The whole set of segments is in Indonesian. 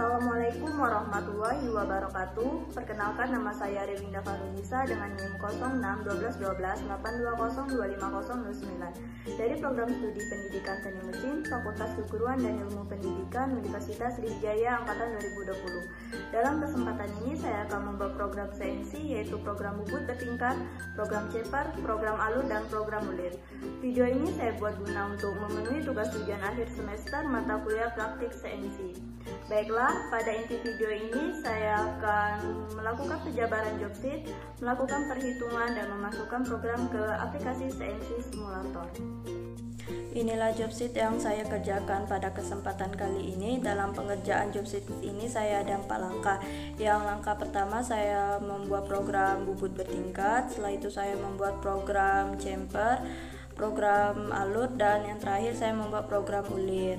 Assalamualaikum warahmatullahi wabarakatuh. Perkenalkan, nama saya Rewinda Farunisa dengan NIM 06121282502509 dari Program Studi Pendidikan Seni Mesin Fakultas Keguruan dan Ilmu Pendidikan Universitas Sriwijaya Angkatan 2020. Dalam kesempatan ini saya akan membawa program CNC, yaitu program bubut bertingkat, program CEPAR, program ALUR, dan program ULIR. Video ini saya buat guna untuk memenuhi tugas ujian akhir semester mata kuliah praktik CNC. Baiklah, pada inti video ini saya akan melakukan penjabaran job sheet, melakukan perhitungan, dan memasukkan program ke aplikasi CNC Simulator. Inilah job sheet yang saya kerjakan pada kesempatan kali ini. Dalam pengerjaan job sheet ini saya ada 4 langkah. Yang langkah pertama saya membuat program bubut bertingkat, setelah itu saya membuat program chamfer, program alur, dan yang terakhir saya membuat program ulir.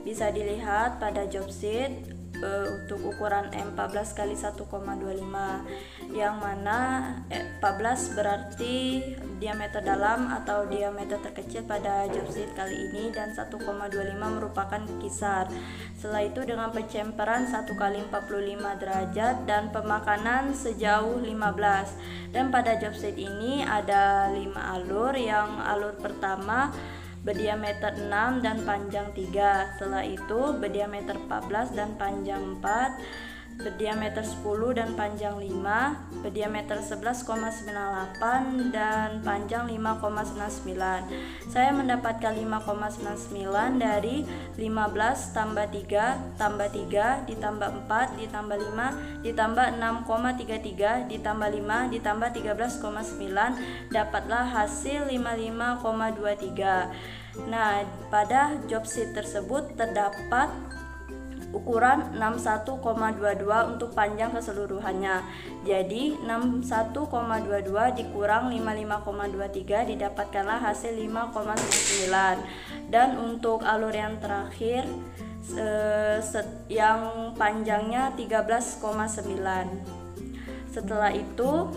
Bisa dilihat pada job sheet untuk ukuran 14 x 1,25, yang mana 14 berarti diameter dalam atau diameter terkecil pada job sheet kali ini, dan 1,25 merupakan kisar. Setelah itu dengan pencemperan 1 x 45 derajat dan pemakanan sejauh 15. Dan pada job sheet ini ada 5 alur. Yang alur pertama berdiameter 6 dan panjang 3, setelah itu berdiameter 14 dan panjang 4, berdiameter 10 dan panjang 5, berdiameter 11,98 dan panjang 5,99. Saya mendapatkan 5,99 dari 15 tambah 3 tambah 3 ditambah 4 ditambah 5 ditambah 6,33 ditambah 5 ditambah 13,9, dapatlah hasil 55,23. Nah, pada job sheet tersebut terdapat ukuran 61,22 untuk panjang keseluruhannya. Jadi 61,22 dikurang 55,23 didapatkanlah hasil 5,9. Dan untuk alur yang terakhir yang panjangnya 13,9. Setelah itu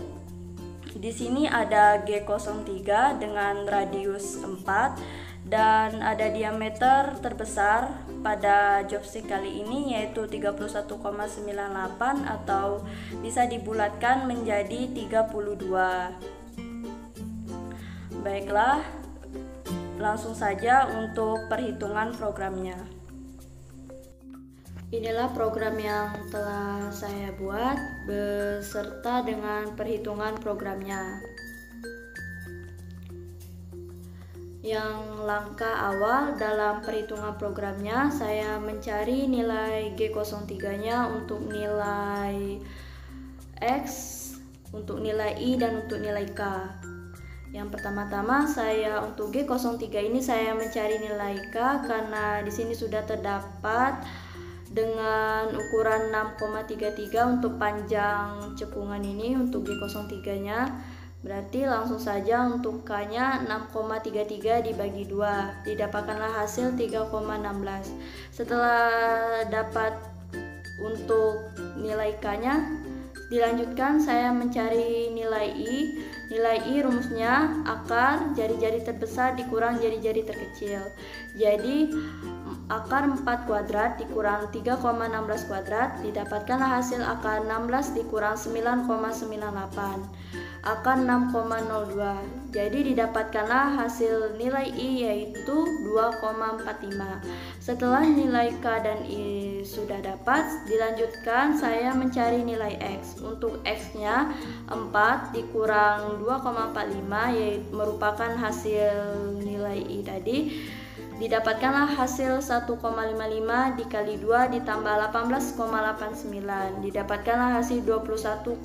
di sini ada G03 dengan radius 4 dan ada diameter terbesar pada job sheet kali ini, yaitu 31,98 atau bisa dibulatkan menjadi 32. Baiklah, langsung saja untuk perhitungan programnya. Inilah program yang telah saya buat beserta dengan perhitungan programnya. Yang langkah awal dalam perhitungan programnya, saya mencari nilai G03-nya untuk nilai X, untuk nilai I, dan untuk nilai K. Yang pertama-tama saya untuk G03 ini saya mencari nilai K karena di sini sudah terdapat dengan ukuran 6,33 untuk panjang cekungan ini untuk G03-nya. Berarti langsung saja untuk K-nya 6,33 dibagi 2, didapatkanlah hasil 3,16. Setelah dapat untuk nilai K-nya, dilanjutkan saya mencari nilai I. Nilai I rumusnya akar jari-jari terbesar dikurang jari-jari terkecil. Jadi akar 4 kuadrat dikurang 3,16 kuadrat, didapatkanlah hasil akar 16 dikurang 9,98. Akar 6,02. Jadi didapatkanlah hasil nilai I yaitu 2,45. Setelah nilai K dan I sudah dapat, dilanjutkan saya mencari nilai X. Untuk X-nya 4 dikurang 2,45 yaitu merupakan hasil nilai I tadi. Didapatkanlah hasil 1,55 dikali 2 ditambah 18,89. Didapatkanlah hasil 21,99.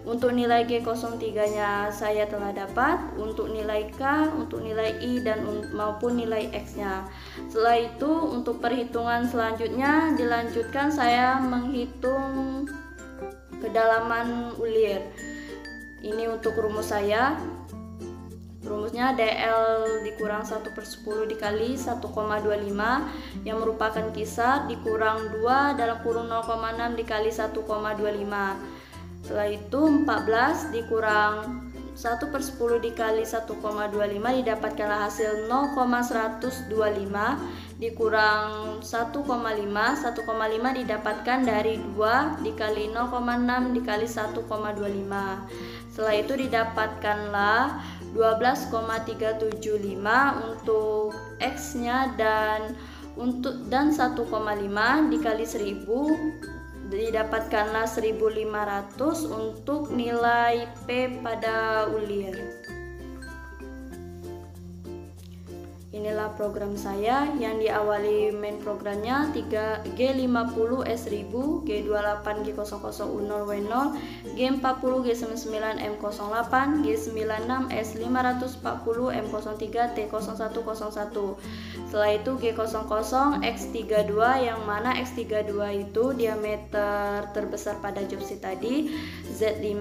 Untuk nilai G03-nya saya telah dapat, untuk nilai K, untuk nilai I, dan maupun nilai X-nya. Setelah itu untuk perhitungan selanjutnya dilanjutkan saya menghitung kedalaman ulir. Ini untuk rumus saya. Rumusnya DL dikurang 1/10 dikali 1,25 yang merupakan kisar dikurang 2 dalam kurung 0,6 dikali 1,25. Setelah itu 14 dikurang 1/10 dikali 1,25 didapatkanlah hasil 0,125 dikurang 1,5. 1,5 didapatkan dari 2 dikali 0,6 dikali 1,25. Setelah itu didapatkanlah 12,375 untuk X-nya dan 1,5 dikali 1000 didapatkanlah 1500 untuk nilai P pada ulir. Inilah program saya yang diawali main programnya G50 S1000, G28 G00U0W0, G40 G99 M08, G96 S540 M03 T0101. Setelah itu G00 X32 yang mana X32 itu diameter terbesar pada jobsit tadi Z5,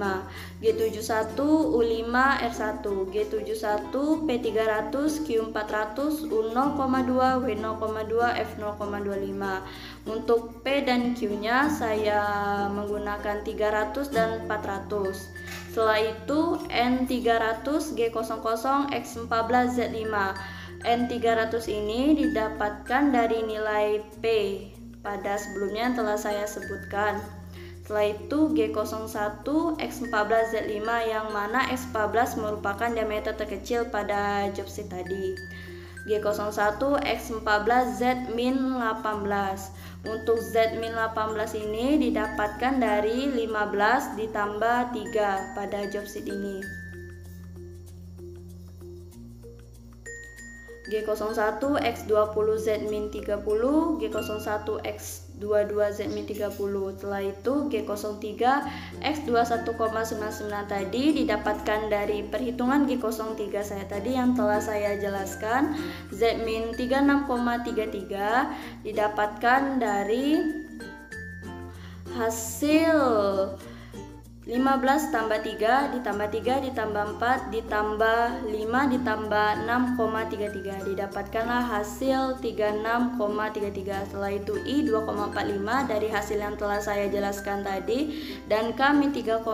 G71 U5 R1, G71 P300 Q400 U0,2 W0,2 F0,25. Untuk P dan Q nya saya menggunakan 300 dan 400. Setelah itu N300 G00 X14 Z5. N300 ini didapatkan dari nilai P pada sebelumnya yang telah saya sebutkan. Setelah itu G01 X14 Z5 yang mana X14 merupakan diameter terkecil pada jobsit tadi. G01 X14 Z-18. Untuk Z-18 ini didapatkan dari 15 ditambah 3 pada jobsit ini. G01 X20 Z-30, G01 X22 Z-30. Setelah itu G03 X21,99 tadi didapatkan dari perhitungan G03 saya tadi yang telah saya jelaskan. Z-36,33 didapatkan dari hasil 15 tambah 3 ditambah 3 ditambah 4 ditambah 5 ditambah 6,33 didapatkanlah hasil 36,33. Setelah itu I 2,45 dari hasil yang telah saya jelaskan tadi, dan kami 3,16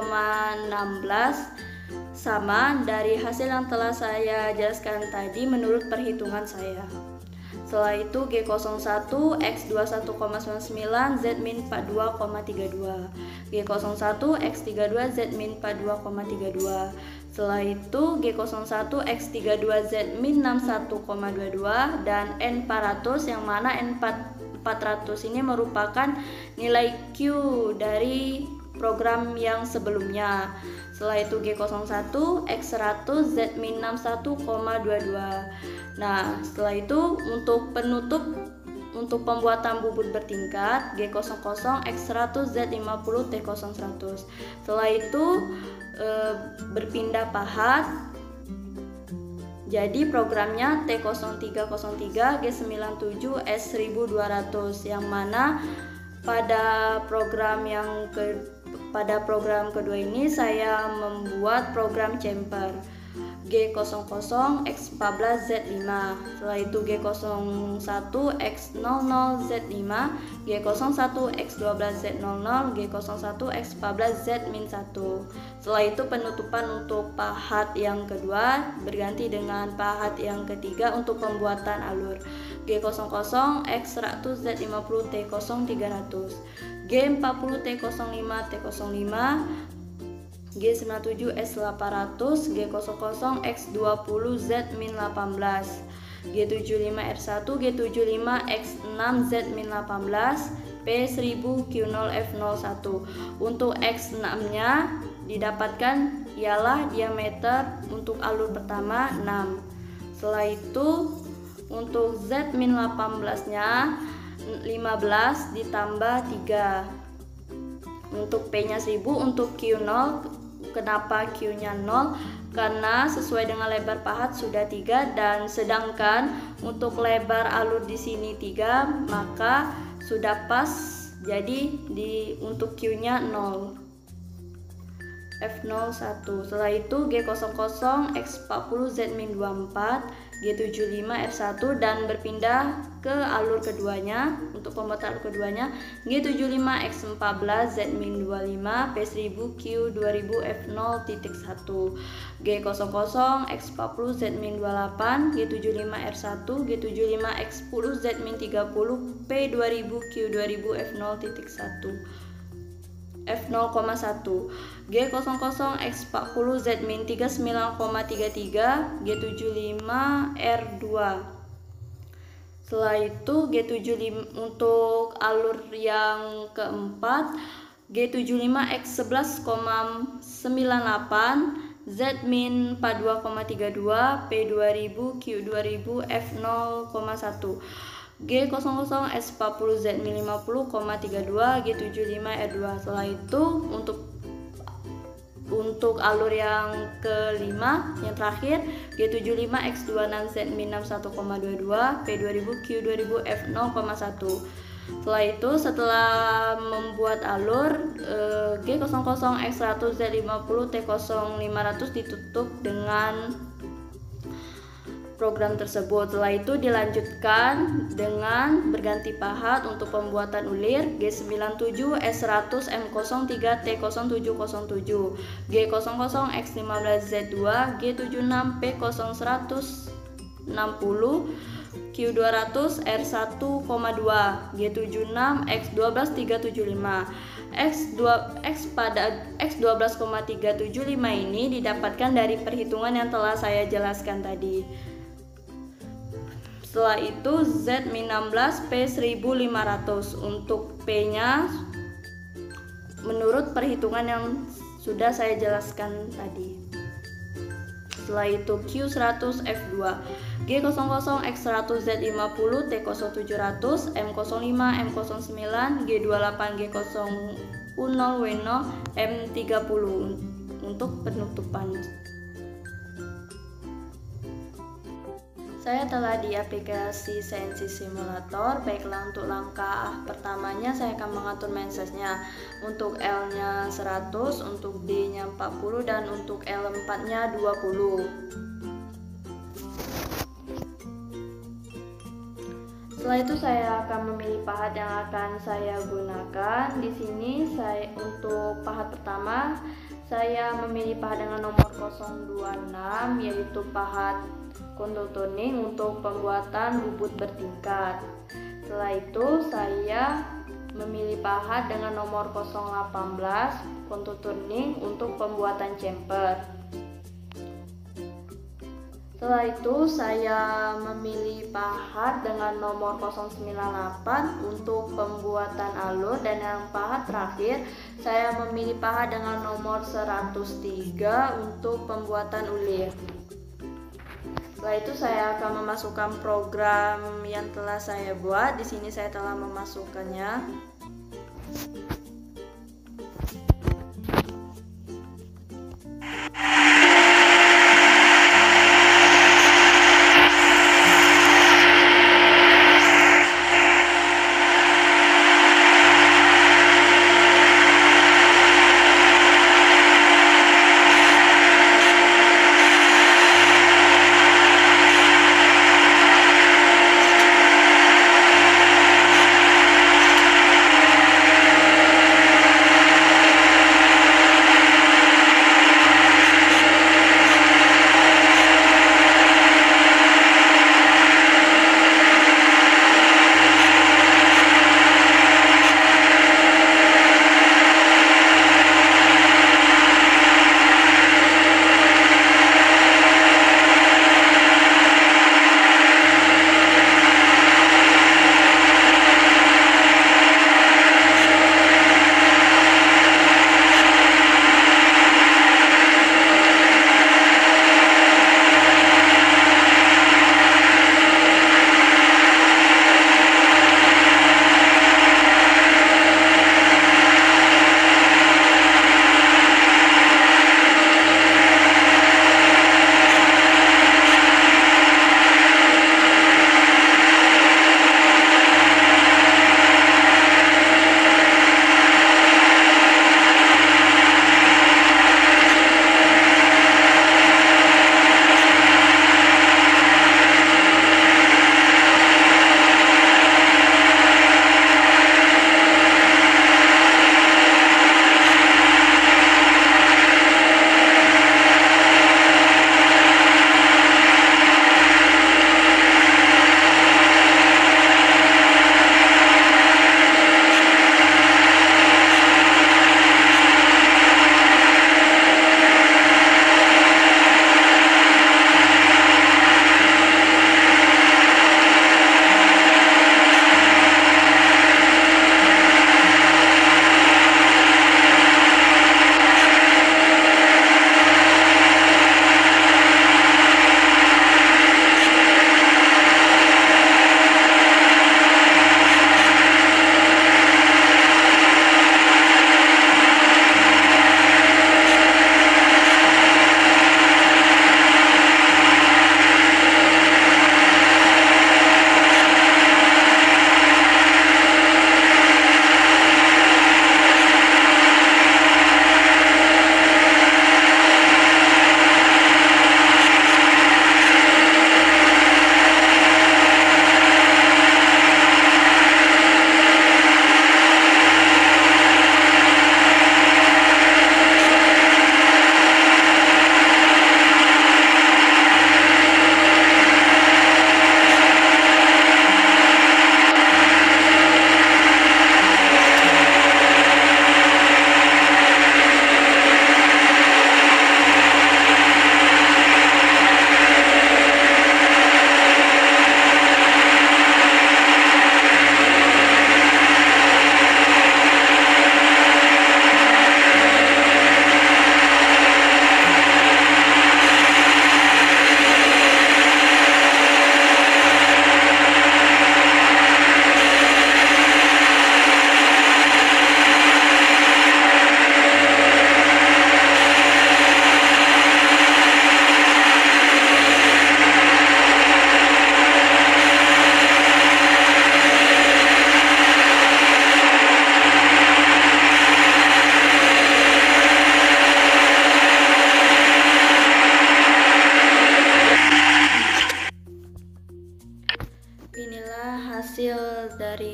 sama dari hasil yang telah saya jelaskan tadi menurut perhitungan saya. Setelah itu G01 X21,99 Z-42,32, G01 X32 Z-42,32. Setelah itu G01 X32 Z-61,22 dan N400 yang mana N400 ini merupakan nilai Q dari program yang sebelumnya. Setelah itu G01 X100 Z-61,22. Nah, setelah itu untuk penutup untuk pembuatan bubut bertingkat G00 X100 Z50 T0100. Setelah itu berpindah pahat. Jadi programnya T0303 G97 S1200 yang mana pada program kedua ini saya membuat program chamber G00 X14 Z5. Setelah itu G01 X00 Z5, G01 X12 Z00, G01 X14 Z-1. Setelah itu penutupan untuk pahat yang kedua berganti dengan pahat yang ketiga untuk pembuatan alur G00 X100 Z50 T0300, G40 T05 T05, G97 S800, G00 X20 Z-18, G75 R1, G75 X6 Z-18, P1000 Q0 F01. Untuk X6 nya didapatkan ialah diameter untuk alur pertama 6. Setelah itu untuk Z-18 nya 15 ditambah 3. Untuk P nya 1000. Untuk Q0, kenapa Q nya 0? Karena sesuai dengan lebar pahat sudah 3 dan sedangkan untuk lebar alur di sini 3, maka sudah pas, jadi untuk Q nya 0. F01. Setelah itu G00 X40 Z-24, G75R1 dan berpindah ke alur keduanya. Untuk pembuatan alur keduanya G75X14 Z-25 P1000Q2000 F0.1, G00X40 Z-28 G75R1 G75X10 Z-30 P2000 Q2000 F0,1, G00X40 Z-39,33 G75R2. Setelah itu G75 untuk alur yang keempat G75X11,98 Z-42,32 P2000 Q2000 F0,1, G00S40 Z-50,32 G75R2. Setelah itu untuk alur yang kelima, yang terakhir G75X26 Z-61,22 P2000 Q2000 F0,1. Setelah itu, setelah membuat alur G00X100 Z50 T0500 ditutup dengan program tersebut. Setelah itu dilanjutkan dengan berganti pahat untuk pembuatan ulir G97 S100 M03 T0707 G00X15 Z2 G76 P0160 Q200 R1,2 G76 X12375. X pada X12,375 ini didapatkan dari perhitungan yang telah saya jelaskan tadi. Setelah itu Z-16 P1500. Untuk P-nya menurut perhitungan yang sudah saya jelaskan tadi. Setelah itu Q100 F2 G00X100 Z50 T0700 M05 M09 G28 G00 W0 M30 untuk penutupan. Saya telah di aplikasi CNC Simulator. Baiklah, untuk langkah pertamanya saya akan mengatur mensesnya. Untuk L-nya 100, untuk D-nya 40, dan untuk L4-nya 20. Setelah itu saya akan memilih pahat yang akan saya gunakan. Di sini untuk pahat pertama saya memilih pahat dengan nomor 026, yaitu pahat contour turning untuk pembuatan bubut bertingkat. Setelah itu saya memilih pahat dengan nomor 018 contour turning untuk pembuatan chamfer. Setelah itu saya memilih pahat dengan nomor 098 untuk pembuatan alur, dan yang pahat terakhir saya memilih pahat dengan nomor 103 untuk pembuatan ulir. Setelah itu saya akan memasukkan program yang telah saya buat. Di sini saya telah memasukkannya.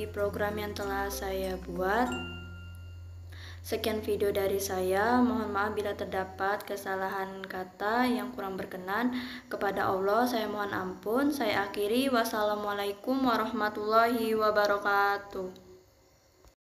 dari program yang telah saya buat. Sekian video dari saya, mohon maaf bila terdapat kesalahan kata yang kurang berkenan. Kepada Allah saya mohon ampun. Saya akhiri, wassalamualaikum warahmatullahi wabarakatuh.